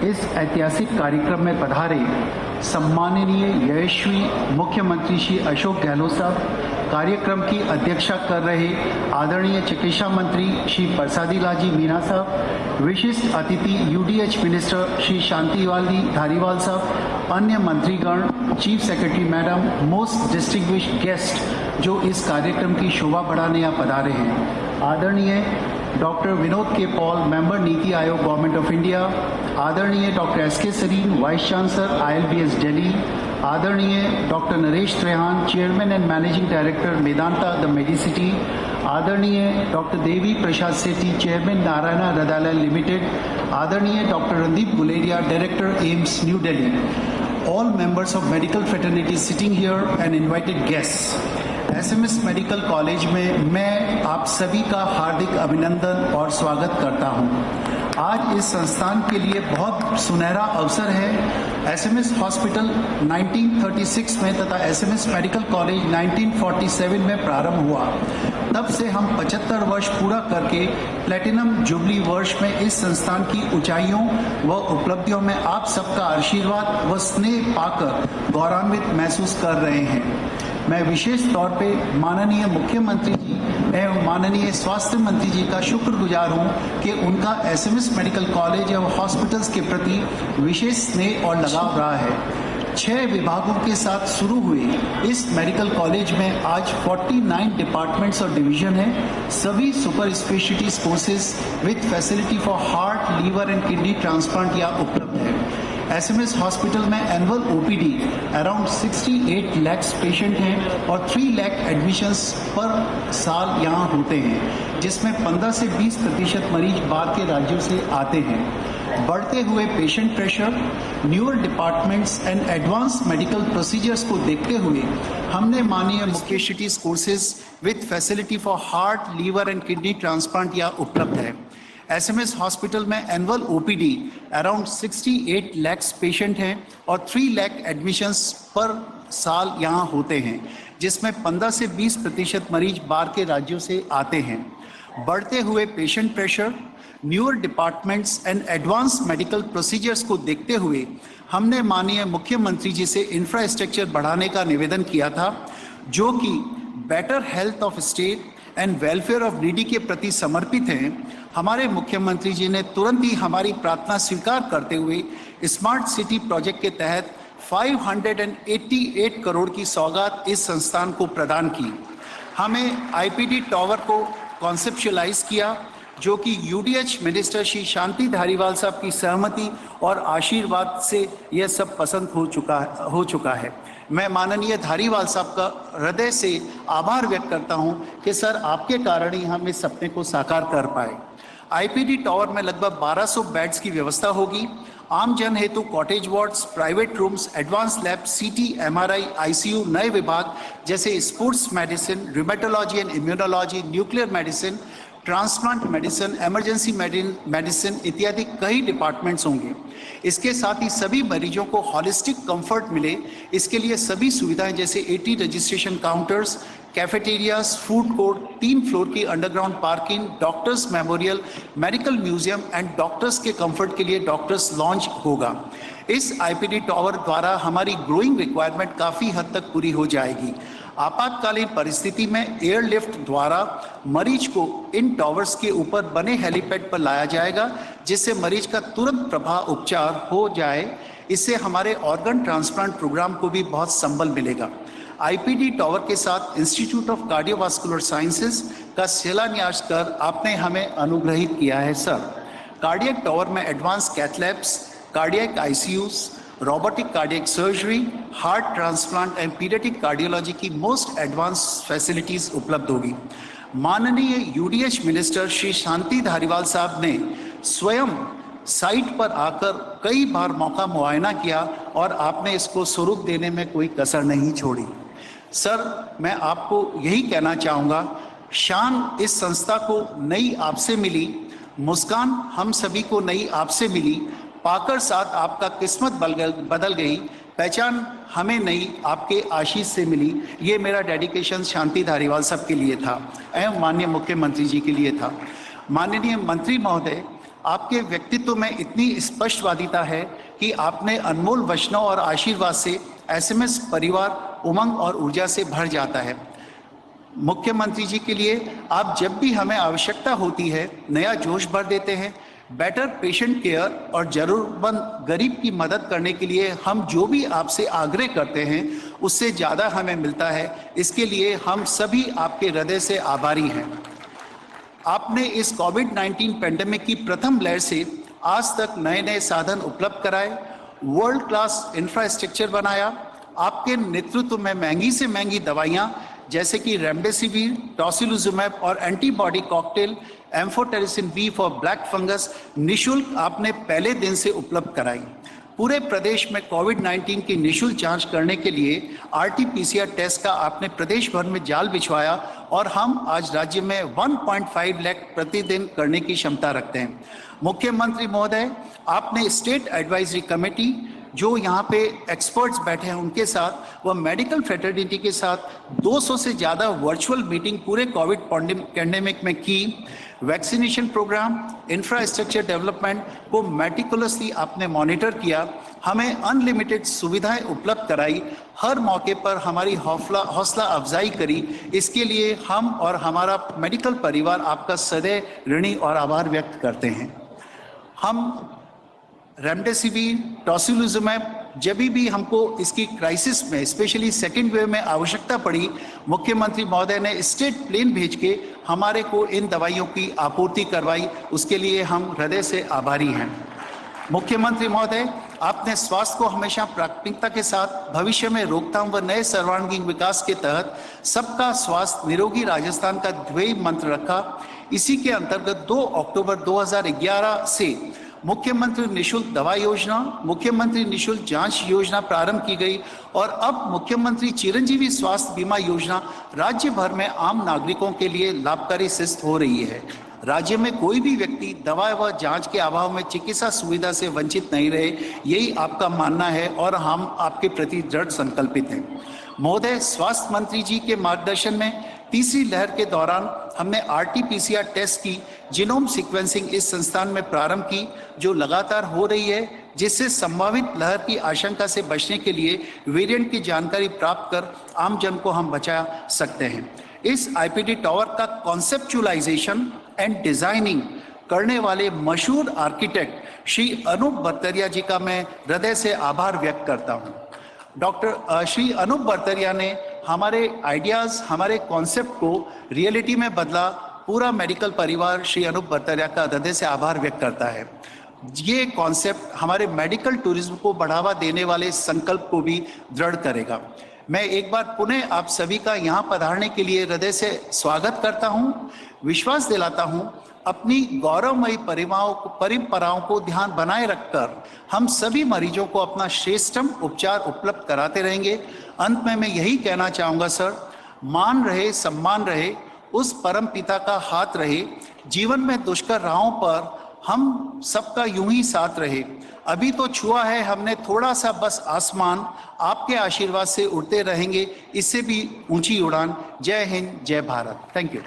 इस ऐतिहासिक कार्यक्रम में पधारे सम्माननीय यशस्वी मुख्यमंत्री श्री अशोक गहलोत साहब, कार्यक्रम की अध्यक्षता कर रहे आदरणीय चिकित्सा मंत्री श्री प्रसादी लालजी मीना साहब, विशिष्ट अतिथि यूडीएच मिनिस्टर श्री शांति धारीवाल साहब, अन्य मंत्रीगण, chief secretary madam, most distinguished guest जो इस कार्यक्रम की शोभा बढ़ाने यहाँ पधारे हैं, आदरणीय डॉक्टर विनोद के Paul, member Niti Aayog government of India, आदरणीय doctor S K. Sarin, vice chancellor ILBS Delhi, आदरणीय doctor Naresh Trehan, chairman and managing director Medanta the medicity, आदरणीय doctor Devi Prasad Shetty, chairman Narayana Hrudayalaya limited, आदरणीय doctor Randeep Guleria, director AIIMS New Delhi, all members of medical fraternity sitting here and invited guests. SMS medical college में मैं आप सभी का हार्दिक अभिनंदन और स्वागत करता हूं। आज इस संस्थान के लिए बहुत सुनहरा अवसर है। SMS हॉस्पिटल 1936 में तथा SMS मेडिकल कॉलेज 1947 में प्रारंभ हुआ। तब से हम 75 वर्ष पूरा करके प्लेटिनम जुबली वर्ष में इस संस्थान की ऊंचाइयों व उपलब्धियों में आप सबका आशीर्वाद व स्नेह पाकर गौरवान्वित महसूस कर रहे हैं। मैं विशेष तौर पे माननीय मुख्यमंत्री जी एवं माननीय स्वास्थ्य मंत्री जी का शुक्रगुजार हूं कि उनका SMS मेडिकल कॉलेज एवं हॉस्पिटल्स के प्रति विशेष स्नेह और लगाव रहा है। 6 विभागों के साथ शुरू हुए इस मेडिकल कॉलेज में आज 49 डिपार्टमेंट्स और डिवीजन हैं। सभी super specialities courses with facility for heart, liver and kidney transplant यहाँ उपलब्ध है। SMS हॉस्पिटल में annual OPD around 68 lakh patient हैं और 3 लाख एडमिशन्स पर साल यहाँ होते हैं, जिसमें 15 से 20% मरीज बाहर के राज्यों से आते हैं। बढ़ते हुए patient pressure, newer departments and advance medical procedures को देखते हुए हमने माननीय मुख्य specialities courses with facility for heart, liver and kidney transplant यहाँ उपलब्ध है। SMS हॉस्पिटल में annual OPD around 68 lakh patient हैं और 3 लाख एडमिशन्स पर साल यहाँ होते हैं, जिसमें 15 से 20% मरीज बाहर के राज्यों से आते हैं। बढ़ते हुए patient pressure, newer departments and advance medical procedures को देखते हुए हमने माननीय मुख्यमंत्री जी से इंफ्रास्ट्रक्चर बढ़ाने का निवेदन किया था, जो कि better health of state and welfare of needy के प्रति समर्पित हैं। हमारे मुख्यमंत्री जी ने तुरंत ही हमारी प्रार्थना स्वीकार करते हुए स्मार्ट सिटी प्रोजेक्ट के तहत 588 करोड़ की सौगात इस संस्थान को प्रदान की। हमें IPD टावर को कॉन्सेप्चुअलाइज किया, जो कि UDH मिनिस्टर श्री शांति धारीवाल साहब की सहमति और आशीर्वाद से यह सब पसंद हो चुका है। मैं माननीय धारीवाल साहब का हृदय से आभार व्यक्त करता हूं कि सर आपके कारण ही हम इस सपने को साकार कर पाए। IPD टावर में लगभग 1200 बेड्स की व्यवस्था होगी। आम जन हेतु cottage wards, private rooms, advance lab, CT, MRI, ICU, नए विभाग जैसे sports medicine, rheumatology and immunology, nuclear medicine, transplant medicine, emergency medicine इत्यादि कई डिपार्टमेंट्स होंगे। इसके साथ ही सभी मरीजों को हॉलिस्टिक कंफर्ट मिले, इसके लिए सभी सुविधाएं जैसे 80 registration counters, cafeterias, food court, 3 floor की underground parking, doctors memorial, medical museum and doctors के कंफर्ट के लिए डॉक्टर्स लॉन्च होगा। इस IPD टावर द्वारा हमारी ग्रोइंग रिक्वायरमेंट काफ़ी हद तक पूरी हो जाएगी। आपातकालीन परिस्थिति में एयरलिफ्ट द्वारा मरीज को इन टावर्स के ऊपर बने हेलीपैड पर लाया जाएगा, जिससे मरीज का तुरंत प्रभाव उपचार हो जाए। इससे हमारे ऑर्गन ट्रांसप्लांट प्रोग्राम को भी बहुत संबल मिलेगा। IPD टावर के साथ इंस्टीट्यूट ऑफ कार्डियोवास्कुलर साइंसेज का शिलान्यास कर आपने हमें अनुग्रहित किया है सर। कार्डियक टावर में advance cath labs, cardiac ICUs, robotic cardiac surgery, heart transplant and paediatric cardiology की मोस्ट एडवांस फैसिलिटीज उपलब्ध होगी। माननीय UDH मिनिस्टर श्री शांति धारीवाल साहब ने स्वयं साइट पर आकर कई बार मौका मुआयना किया और आपने इसको स्वरूप देने में कोई कसर नहीं छोड़ी। सर, मैं आपको यही कहना चाहूँगा, शान इस संस्था को नई आपसे मिली, मुस्कान हम सभी को नई आपसे मिली, पाकर साथ आपका किस्मत बदल गई, पहचान हमें नई आपके आशीष से मिली। ये मेरा डेडिकेशन शांति धारीवाल साहब के लिए था एवं माननीय मुख्यमंत्री जी के लिए था। माननीय मंत्री महोदय, आपके व्यक्तित्व में इतनी स्पष्टवादिता है कि आपने अनमोल वचनों और आशीर्वाद से एसएमएस परिवार उमंग और ऊर्जा से भर जाता है। मुख्यमंत्री जी के लिए आप जब भी हमें आवश्यकता होती है नया जोश भर देते हैं। बेटर पेशेंट केयर और जरूरतमंद गरीब की मदद करने के लिए हम जो भी आपसे आग्रह करते हैं उससे ज़्यादा हमें मिलता है। इसके लिए हम सभी आपके हृदय से आभारी हैं। आपने इस कोविड-19 पेंडेमिक की प्रथम लहर से आज तक नए नए साधन उपलब्ध कराए, वर्ल्ड क्लास इंफ्रास्ट्रक्चर बनाया। आपके नेतृत्व में महंगी से महंगी दवाइयाँ जैसे कि रेमडेसिविर, टोसिलुजुमैब और antibody cocktail amphotericin B for black fungus निःशुल्क आपने पहले दिन से उपलब्ध कराई। पूरे प्रदेश में कोविड-19 की निःशुल्क जांच करने के लिए RT-PCR टेस्ट का आपने प्रदेश भर में जाल बिछवाया और हम आज राज्य में 1.5 लाख प्रतिदिन करने की क्षमता रखते हैं। मुख्यमंत्री महोदय, आपने स्टेट एडवाइजरी कमेटी जो यहाँ पे एक्सपर्ट्स बैठे हैं उनके साथ व मेडिकल फ्रेटर्निटी के साथ 200 से ज़्यादा वर्चुअल मीटिंग पूरे कोविड पैंडेमिक में की। वैक्सीनेशन प्रोग्राम, इंफ्रास्ट्रक्चर डेवलपमेंट को मेटिकुलसली आपने मॉनिटर किया, हमें अनलिमिटेड सुविधाएं उपलब्ध कराई, हर मौके पर हमारी हौसला अफजाई करी। इसके लिए हम और हमारा मेडिकल परिवार आपका सदैव ऋणी और आभार व्यक्त करते हैं। हम रेमडेसिविर, टोसिलुजुमैब जब भी हमको इसकी क्राइसिस में स्पेशली सेकेंड वेव में आवश्यकता पड़ी, मुख्यमंत्री महोदय ने स्टेट प्लेन भेज के हमारे को इन दवाइयों की आपूर्ति करवाई। उसके लिए हम हृदय से आभारी हैं। मुख्यमंत्री महोदय, आपने स्वास्थ्य को हमेशा प्राथमिकता के साथ भविष्य में रोकथाम व नए सर्वांगीण विकास के तहत सबका स्वास्थ्य निरोगी राजस्थान का ध्येय मंत्र रखा। इसी के अंतर्गत 2 अक्टूबर 2011 से मुख्यमंत्री निःशुल्क दवा योजना, मुख्यमंत्री निःशुल्क जांच योजना प्रारंभ की गई और अब मुख्यमंत्री चिरंजीवी स्वास्थ्य बीमा योजना राज्य भर में आम नागरिकों के लिए लाभकारी सिद्ध हो रही है। राज्य में कोई भी व्यक्ति दवा व जांच के अभाव में चिकित्सा सुविधा से वंचित नहीं रहे, यही आपका मानना है और हम आपके प्रति दृढ़ संकल्पित हैं। महोदय, स्वास्थ्य मंत्री जी के मार्गदर्शन में तीसरी लहर के दौरान हमने RT-PCR टेस्ट की जीनोम सीक्वेंसिंग इस संस्थान में प्रारंभ की, जो लगातार हो रही है, जिससे संभावित लहर की आशंका से बचने के लिए वेरिएंट की जानकारी प्राप्त कर आम जन को हम बचा सकते हैं। इस IPD टावर का कॉन्सेप्चुअलाइजेशन एंड डिजाइनिंग करने वाले मशहूर आर्किटेक्ट श्री अनूप बर्तरिया जी का मैं हृदय से आभार व्यक्त करता हूँ। डॉक्टर श्री अनूप बर्तरिया ने हमारे आइडियाज़, हमारे कॉन्सेप्ट को रियलिटी में बदला। पूरा मेडिकल परिवार श्री अनूप बर्तरिया का हृदय से आभार व्यक्त करता है। ये कॉन्सेप्ट हमारे मेडिकल टूरिज्म को बढ़ावा देने वाले संकल्प को भी दृढ़ करेगा। मैं एक बार पुनः आप सभी का यहाँ पधारने के लिए हृदय से स्वागत करता हूँ। विश्वास दिलाता हूँ अपनी गौरवमयी परंपराओं को ध्यान बनाए रखकर हम सभी मरीजों को अपना श्रेष्ठतम उपचार उपलब्ध कराते रहेंगे। अंत में मैं यही कहना चाहूँगा सर, मान रहे, सम्मान रहे, उस परम पिता का हाथ रहे, जीवन में दुष्कर राहों पर हम सबका यूं ही साथ रहे। अभी तो छुआ है हमने थोड़ा सा बस आसमान, आपके आशीर्वाद से उड़ते रहेंगे इससे भी ऊंची उड़ान। जय हिंद, जय भारत। Thank you.